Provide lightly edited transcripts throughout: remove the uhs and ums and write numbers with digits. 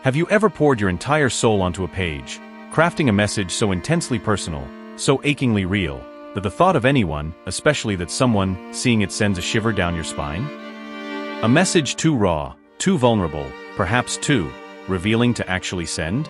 Have you ever poured your entire soul onto a page, crafting a message so intensely personal, so achingly real, that the thought of anyone, especially that someone, seeing it sends a shiver down your spine? A message too raw, too vulnerable, perhaps too revealing to actually send?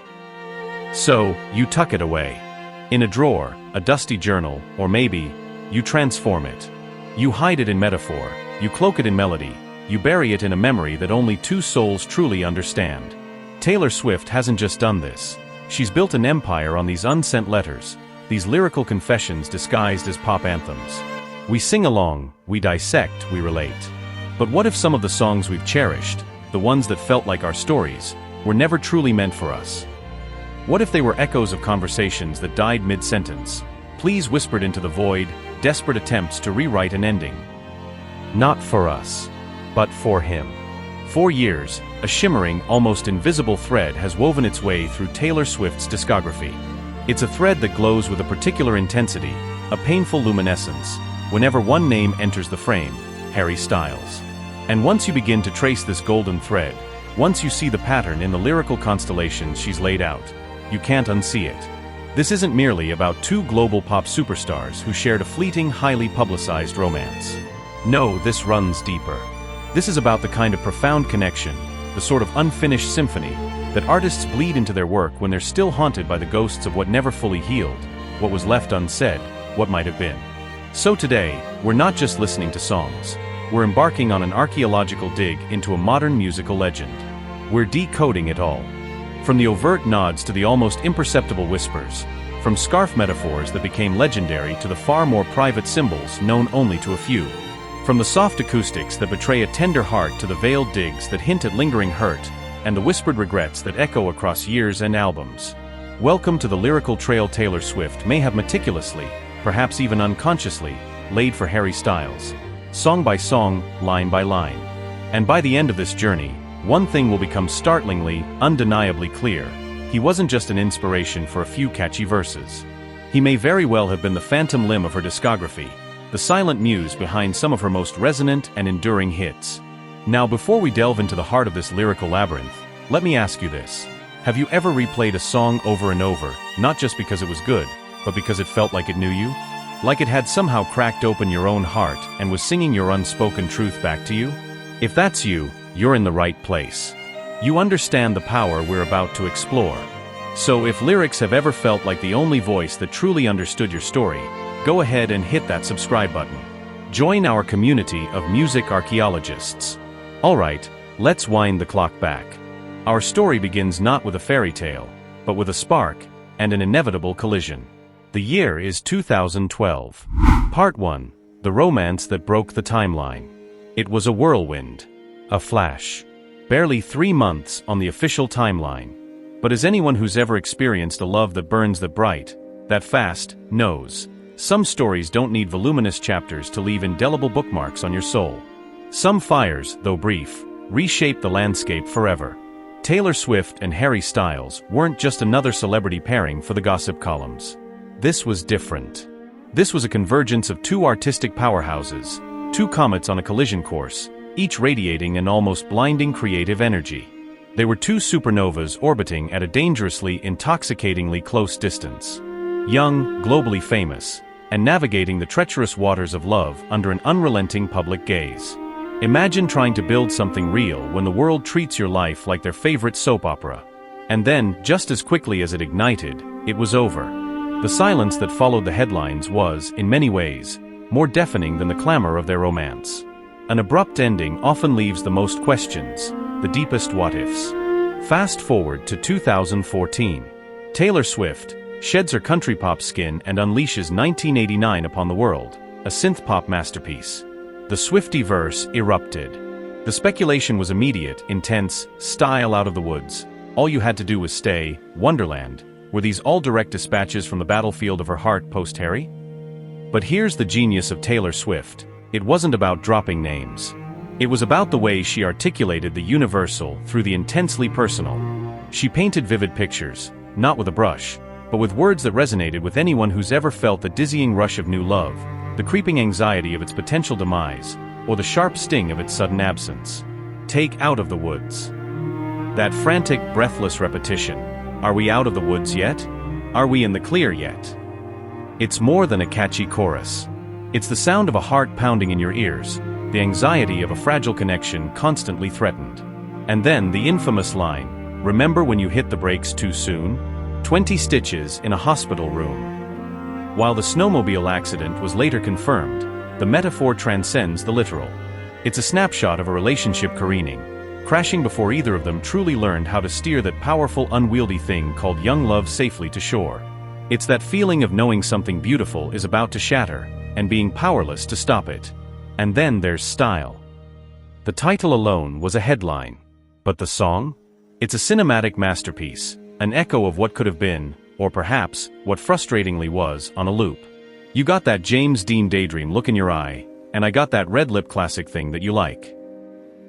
So, you tuck it away. In a drawer, a dusty journal, or maybe, you transform it. You hide it in metaphor, you cloak it in melody, you bury it in a memory that only two souls truly understand. Taylor Swift hasn't just done this. She's built an empire on these unsent letters, these lyrical confessions disguised as pop anthems. We sing along, we dissect, we relate. But what if some of the songs we've cherished, the ones that felt like our stories, were never truly meant for us? What if they were echoes of conversations that died mid-sentence, pleas whispered into the void, desperate attempts to rewrite an ending? Not for us, but for him. For years, a shimmering, almost invisible thread has woven its way through Taylor Swift's discography. It's a thread that glows with a particular intensity, a painful luminescence, whenever one name enters the frame: Harry Styles. And once you begin to trace this golden thread, once you see the pattern in the lyrical constellations she's laid out, you can't unsee it. This isn't merely about two global pop superstars who shared a fleeting, highly publicized romance. No, this runs deeper. This is about the kind of profound connection, the sort of unfinished symphony, that artists bleed into their work when they're still haunted by the ghosts of what never fully healed, what was left unsaid, what might have been. So today, we're not just listening to songs. We're embarking on an archaeological dig into a modern musical legend. We're decoding it all. From the overt nods to the almost imperceptible whispers, from scarf metaphors that became legendary to the far more private symbols known only to a few. From the soft acoustics that betray a tender heart to the veiled digs that hint at lingering hurt, and the whispered regrets that echo across years and albums. Welcome to the lyrical trail Taylor Swift may have meticulously, perhaps even unconsciously, laid for Harry Styles. Song by song, line by line. And by the end of this journey, one thing will become startlingly, undeniably clear. He wasn't just an inspiration for a few catchy verses. He may very well have been the phantom limb of her discography, the silent muse behind some of her most resonant and enduring hits. Now, before we delve into the heart of this lyrical labyrinth, let me ask you this. Have you ever replayed a song over and over, not just because it was good, but because it felt like it knew you? Like it had somehow cracked open your own heart and was singing your unspoken truth back to you? If that's you, you're in the right place. You understand the power we're about to explore. So if lyrics have ever felt like the only voice that truly understood your story, go ahead and hit that subscribe button. Join our community of music archaeologists. Alright, let's wind the clock back. Our story begins not with a fairy tale, but with a spark and an inevitable collision. The year is 2012. Part 1. The romance that broke the timeline. It was a whirlwind. A flash. Barely 3 months on the official timeline. But as anyone who's ever experienced a love that burns that bright, that fast, knows, some stories don't need voluminous chapters to leave indelible bookmarks on your soul. Some fires, though brief, reshape the landscape forever. Taylor Swift and Harry Styles weren't just another celebrity pairing for the gossip columns. This was different. This was a convergence of two artistic powerhouses, two comets on a collision course, each radiating an almost blinding creative energy. They were two supernovas orbiting at a dangerously, intoxicatingly close distance. Young, globally famous, and navigating the treacherous waters of love under an unrelenting public gaze. Imagine trying to build something real when the world treats your life like their favorite soap opera. And then, just as quickly as it ignited, it was over. The silence that followed the headlines was, in many ways, more deafening than the clamor of their romance. An abrupt ending often leaves the most questions, the deepest what-ifs. Fast forward to 2014. Taylor Swift sheds her country pop skin and unleashes 1989 upon the world, a synth-pop masterpiece. The Swiftie-verse erupted. The speculation was immediate, intense, style out of the woods. All you had to do was stay, Wonderland. Were these all direct dispatches from the battlefield of her heart post-Harry? But here's the genius of Taylor Swift. It wasn't about dropping names. It was about the way she articulated the universal through the intensely personal. She painted vivid pictures, not with a brush, but with words that resonated with anyone who's ever felt the dizzying rush of new love, the creeping anxiety of its potential demise, or the sharp sting of its sudden absence. Take Out of the Woods. That frantic, breathless repetition. Are we out of the woods yet? Are we in the clear yet? It's more than a catchy chorus. It's the sound of a heart pounding in your ears, the anxiety of a fragile connection constantly threatened. And then the infamous line, "Remember when you hit the brakes too soon?" 20 stitches in a hospital room. While the snowmobile accident was later confirmed, the metaphor transcends the literal. It's a snapshot of a relationship careening, crashing before either of them truly learned how to steer that powerful, unwieldy thing called young love safely to shore. It's that feeling of knowing something beautiful is about to shatter, and being powerless to stop it. And then there's style. The title alone was a headline. But the song? It's a cinematic masterpiece, an echo of what could have been, or perhaps, what frustratingly was, on a loop. You got that James Dean daydream look in your eye, and I got that red lip classic thing that you like.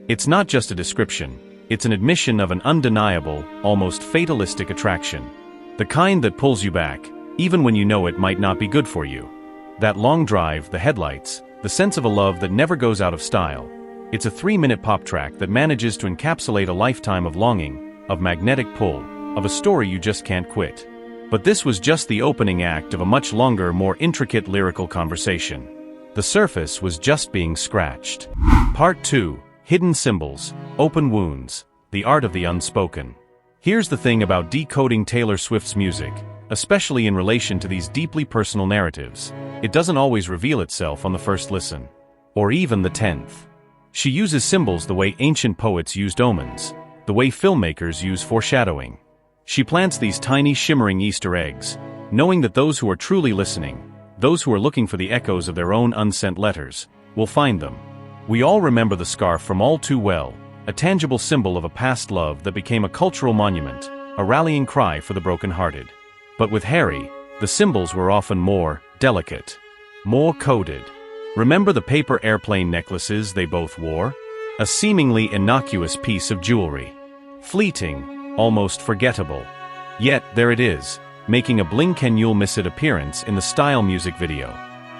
It's not just a description, it's an admission of an undeniable, almost fatalistic attraction. The kind that pulls you back, even when you know it might not be good for you. That long drive, the headlights, the sense of a love that never goes out of style. It's a 3-minute pop track that manages to encapsulate a lifetime of longing, of magnetic pull, of a story you just can't quit. But this was just the opening act of a much longer, more intricate lyrical conversation. The surface was just being scratched. Part 2. Hidden Symbols, Open Wounds, The Art of the Unspoken. Here's the thing about decoding Taylor Swift's music, especially in relation to these deeply personal narratives. It doesn't always reveal itself on the first listen. Or even the 10th. She uses symbols the way ancient poets used omens, the way filmmakers use foreshadowing. She plants these tiny shimmering Easter eggs, knowing that those who are truly listening, those who are looking for the echoes of their own unsent letters, will find them. We all remember the scarf from All Too Well, a tangible symbol of a past love that became a cultural monument, a rallying cry for the broken-hearted. But with Harry, the symbols were often more delicate, more coded. Remember the paper airplane necklaces they both wore? A seemingly innocuous piece of jewelry. Fleeting, almost forgettable. Yet, there it is, making a blink-and-you'll-miss-it appearance in the Style music video.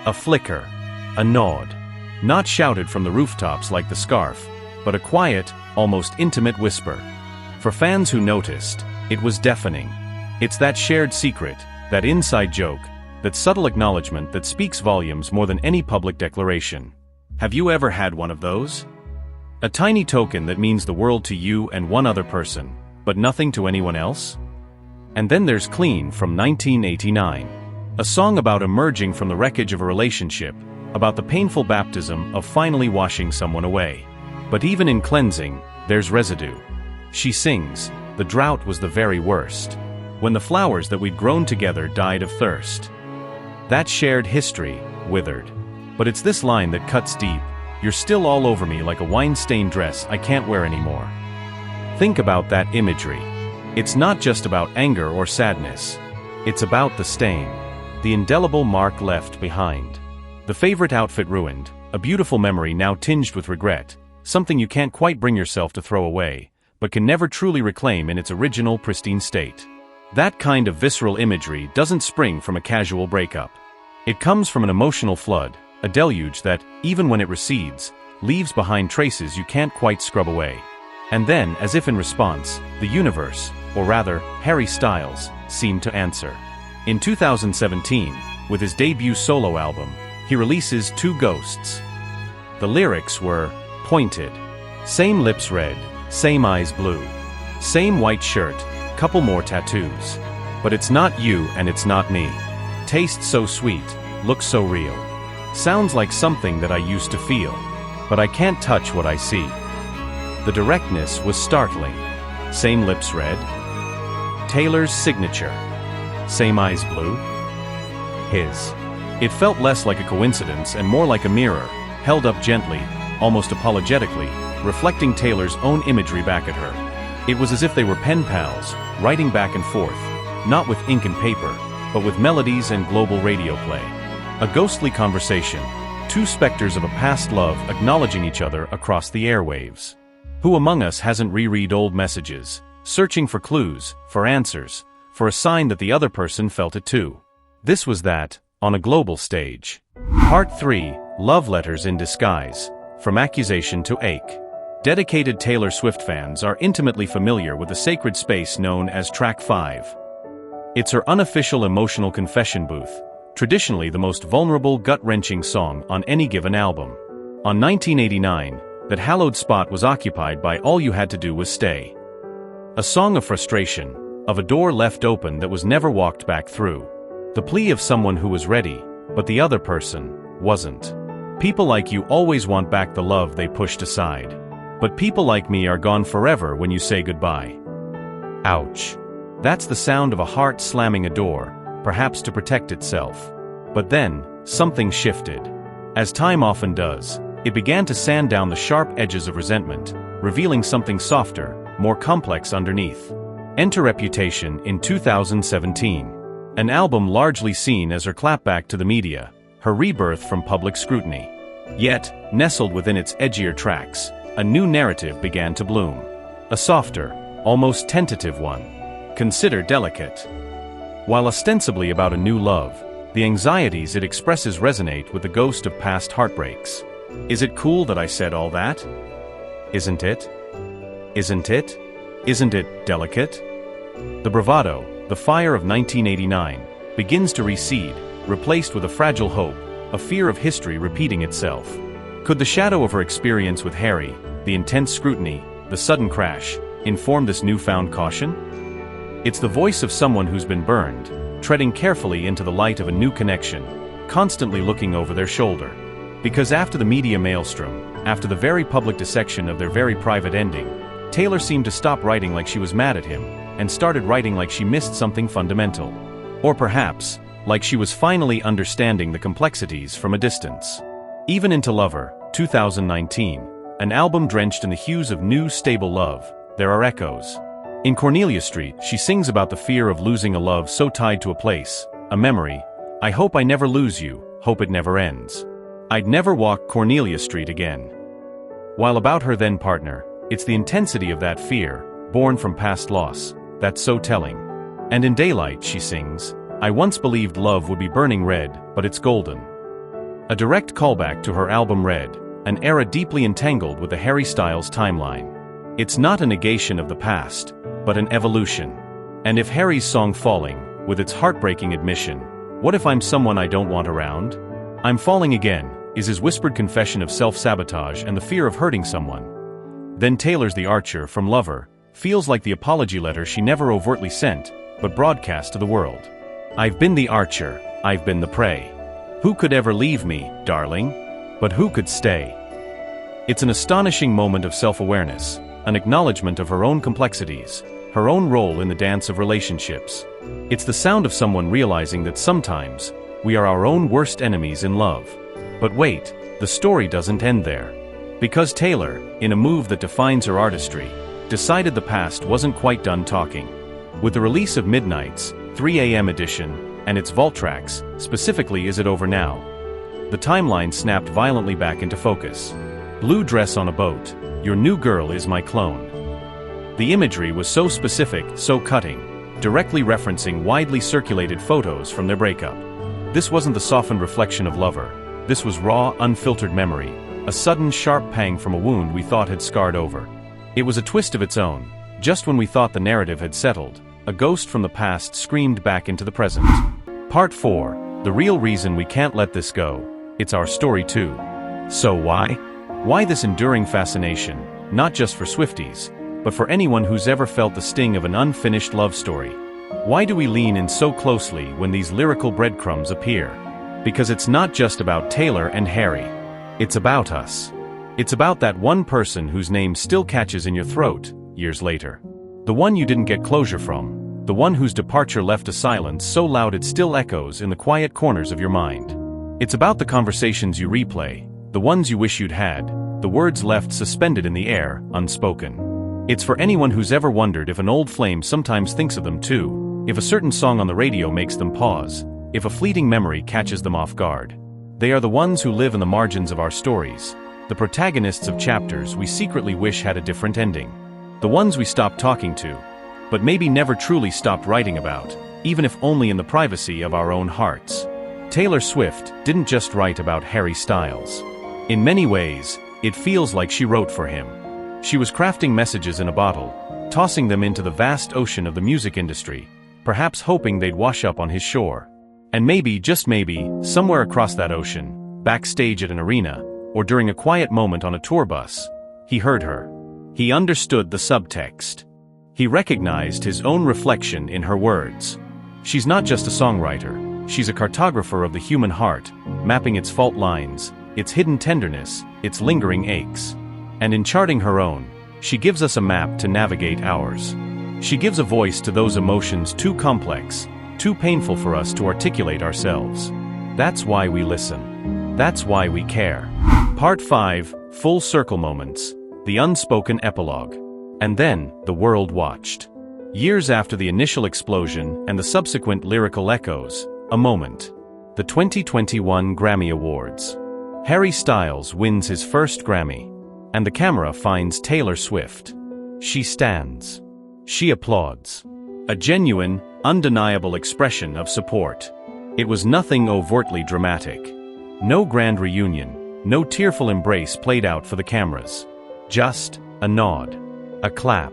A flicker, a nod. Not shouted from the rooftops like the scarf, but a quiet, almost intimate whisper. For fans who noticed, it was deafening. It's that shared secret, that inside joke, that subtle acknowledgement that speaks volumes more than any public declaration. Have you ever had one of those? A tiny token that means the world to you and one other person, but nothing to anyone else? And then there's Clean from 1989. A song about emerging from the wreckage of a relationship, about the painful baptism of finally washing someone away. But even in cleansing, there's residue. She sings, "The drought was the very worst. When the flowers that we'd grown together died of thirst." That shared history withered. But it's this line that cuts deep. You're still all over me like a wine-stained dress I can't wear anymore. Think about that imagery. It's not just about anger or sadness. It's about the stain. The indelible mark left behind. The favorite outfit ruined, a beautiful memory now tinged with regret, something you can't quite bring yourself to throw away, but can never truly reclaim in its original pristine state. That kind of visceral imagery doesn't spring from a casual breakup. It comes from an emotional flood, a deluge that, even when it recedes, leaves behind traces you can't quite scrub away. And then, as if in response, the universe, or rather, Harry Styles, seemed to answer. In 2017, with his debut solo album, he releases Two Ghosts. The lyrics were pointed. Same lips red, same eyes blue. Same white shirt, couple more tattoos. But it's not you and it's not me. Tastes so sweet, looks so real. Sounds like something that I used to feel. But I can't touch what I see. The directness was startling. Same lips red. Taylor's signature. Same eyes blue. His. It felt less like a coincidence and more like a mirror, held up gently, almost apologetically, reflecting Taylor's own imagery back at her. It was as if they were pen pals, writing back and forth, not with ink and paper, but with melodies and global radio play. A ghostly conversation, two specters of a past love acknowledging each other across the airwaves. Who among us hasn't reread old messages, searching for clues, for answers, for a sign that the other person felt it too? This was that, on a global stage. Part 3, Love Letters in Disguise, From Accusation to Ache. Dedicated Taylor Swift fans are intimately familiar with the sacred space known as Track 5. It's her unofficial emotional confession booth, traditionally the most vulnerable, gut-wrenching song on any given album. On 1989, that hallowed spot was occupied by All You Had to Do Was Stay. A song of frustration, of a door left open that was never walked back through. The plea of someone who was ready, but the other person wasn't. People like you always want back the love they pushed aside. But people like me are gone forever when you say goodbye. Ouch. That's the sound of a heart slamming a door, perhaps to protect itself. But then, something shifted. As time often does, it began to sand down the sharp edges of resentment, revealing something softer, more complex underneath. Enter Reputation in 2017. An album largely seen as her clapback to the media, her rebirth from public scrutiny. Yet, nestled within its edgier tracks, a new narrative began to bloom. A softer, almost tentative one. Consider Delicate. While ostensibly about a new love, the anxieties it expresses resonate with the ghost of past heartbreaks. Is it cool that I said all that? Isn't it? Isn't it? Isn't it delicate? The bravado, the fire of 1989, begins to recede, replaced with a fragile hope, a fear of history repeating itself. Could the shadow of her experience with Harry, the intense scrutiny, the sudden crash, inform this newfound caution? It's the voice of someone who's been burned, treading carefully into the light of a new connection, constantly looking over their shoulder. Because after the media maelstrom, after the very public dissection of their very private ending, Taylor seemed to stop writing like she was mad at him, and started writing like she missed something fundamental. Or perhaps, like she was finally understanding the complexities from a distance. Even Into Lover, 2019, an album drenched in the hues of new, stable love, there are echoes. In Cornelia Street, she sings about the fear of losing a love so tied to a place, a memory. I hope I never lose you, hope it never ends. I'd never walk Cornelia Street again. While about her then partner, it's the intensity of that fear, born from past loss, that's so telling. And in Daylight, she sings, I once believed love would be burning red, but it's golden. A direct callback to her album Red, an era deeply entangled with the Harry Styles timeline. It's not a negation of the past, but an evolution. And if Harry's song Falling, with its heartbreaking admission, what if I'm someone I don't want around? I'm falling again, is his whispered confession of self-sabotage and the fear of hurting someone. Then Taylor's The Archer from Lover feels like the apology letter she never overtly sent, but broadcast to the world. I've been the archer, I've been the prey. Who could ever leave me, darling? But who could stay? It's an astonishing moment of self-awareness, an acknowledgement of her own complexities, her own role in the dance of relationships. It's the sound of someone realizing that sometimes, we are our own worst enemies in love. But wait, the story doesn't end there. Because Taylor, in a move that defines her artistry, decided the past wasn't quite done talking. With the release of Midnight's 3 a.m. edition, and its vault tracks, specifically Is It Over Now?, the timeline snapped violently back into focus. Blue dress on a boat, your new girl is my clone. The imagery was so specific, so cutting, directly referencing widely circulated photos from their breakup. This wasn't the softened reflection of Lover. This was raw, unfiltered memory, a sudden sharp pang from a wound we thought had scarred over. It was a twist of its own. Just when we thought the narrative had settled, a ghost from the past screamed back into the present. Part 4, the real reason we can't let this go. It's our story too. So why? Why this enduring fascination, not just for Swifties, but for anyone who's ever felt the sting of an unfinished love story? Why do we lean in so closely when these lyrical breadcrumbs appear? Because it's not just about Taylor and Harry. It's about us. It's about that one person whose name still catches in your throat, years later. The one you didn't get closure from. The one whose departure left a silence so loud it still echoes in the quiet corners of your mind. It's about the conversations you replay, the ones you wish you'd had, the words left suspended in the air, unspoken. It's for anyone who's ever wondered if an old flame sometimes thinks of them too, if a certain song on the radio makes them pause, if a fleeting memory catches them off guard. They are the ones who live in the margins of our stories, the protagonists of chapters we secretly wish had a different ending. The ones we stopped talking to, but maybe never truly stopped writing about, even if only in the privacy of our own hearts. Taylor Swift didn't just write about Harry Styles. In many ways, it feels like she wrote for him. She was crafting messages in a bottle, tossing them into the vast ocean of the music industry, perhaps hoping they'd wash up on his shore. And maybe, just maybe, somewhere across that ocean, backstage at an arena, or during a quiet moment on a tour bus, he heard her. He understood the subtext. He recognized his own reflection in her words. She's not just a songwriter, she's a cartographer of the human heart, mapping its fault lines, its hidden tenderness, its lingering aches. And in charting her own, she gives us a map to navigate ours. She gives a voice to those emotions too complex, too painful for us to articulate ourselves. That's why we listen. That's why we care. Part 5, Full Circle Moments, the unspoken epilogue. And then, the world watched. Years after the initial explosion and the subsequent lyrical echoes, a moment. The 2021 Grammy Awards. Harry Styles wins his first Grammy. And the camera finds Taylor Swift. She stands. She applauds. A genuine, undeniable expression of support. It was nothing overtly dramatic. No grand reunion, no tearful embrace played out for the cameras. Just a nod. A clap.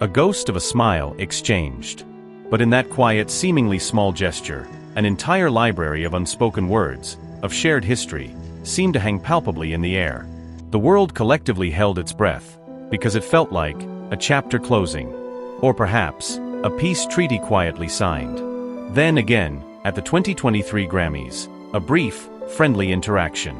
A ghost of a smile exchanged. But in that quiet, seemingly small gesture, an entire library of unspoken words, of shared history, seemed to hang palpably in the air. The world collectively held its breath, because it felt like a chapter closing, or perhaps a peace treaty quietly signed. Then again, at the 2023 Grammys, a brief, friendly interaction,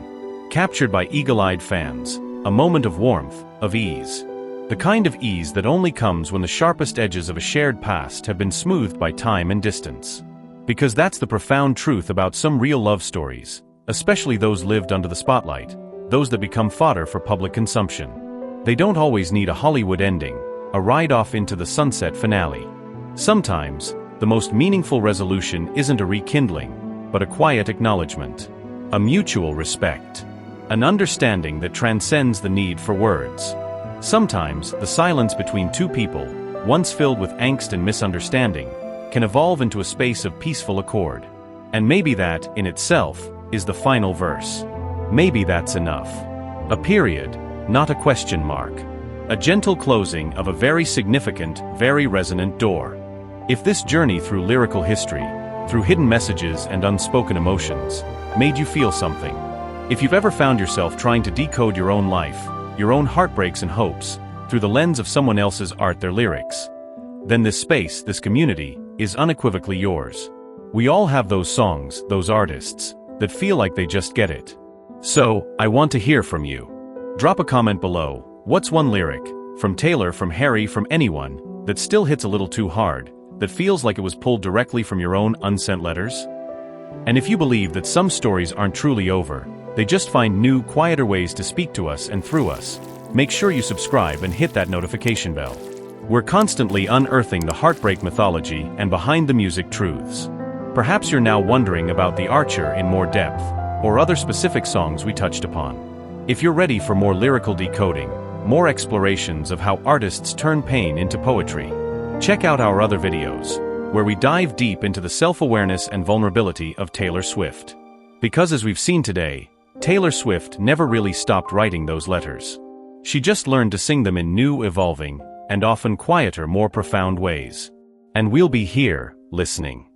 captured by eagle-eyed fans, a moment of warmth, of ease. The kind of ease that only comes when the sharpest edges of a shared past have been smoothed by time and distance. Because that's the profound truth about some real love stories, especially those lived under the spotlight. Those that become fodder for public consumption. They don't always need a Hollywood ending, a ride off into the sunset finale. Sometimes, the most meaningful resolution isn't a rekindling, but a quiet acknowledgement. A mutual respect. An understanding that transcends the need for words. Sometimes, the silence between two people, once filled with angst and misunderstanding, can evolve into a space of peaceful accord. And maybe that, in itself, is the final verse. Maybe that's enough. A period, not a question mark. A gentle closing of a very significant, very resonant door. If this journey through lyrical history, through hidden messages and unspoken emotions, made you feel something, if you've ever found yourself trying to decode your own life, your own heartbreaks and hopes, through the lens of someone else's art, their lyrics, then this space, this community, is unequivocally yours. We all have those songs, those artists, that feel like they just get it. So, I want to hear from you. Drop a comment below. What's one lyric, from Taylor, from Harry, from anyone, that still hits a little too hard, that feels like it was pulled directly from your own unsent letters? And if you believe that some stories aren't truly over, they just find new, quieter ways to speak to us and through us, make sure you subscribe and hit that notification bell. We're constantly unearthing the heartbreak mythology and behind-the-music truths. Perhaps you're now wondering about The Archer in more depth, or other specific songs we touched upon. If you're ready for more lyrical decoding, more explorations of how artists turn pain into poetry, check out our other videos, where we dive deep into the self-awareness and vulnerability of Taylor Swift. Because as we've seen today, Taylor Swift never really stopped writing those letters. She just learned to sing them in new, evolving, and often quieter, more profound ways. And we'll be here, listening.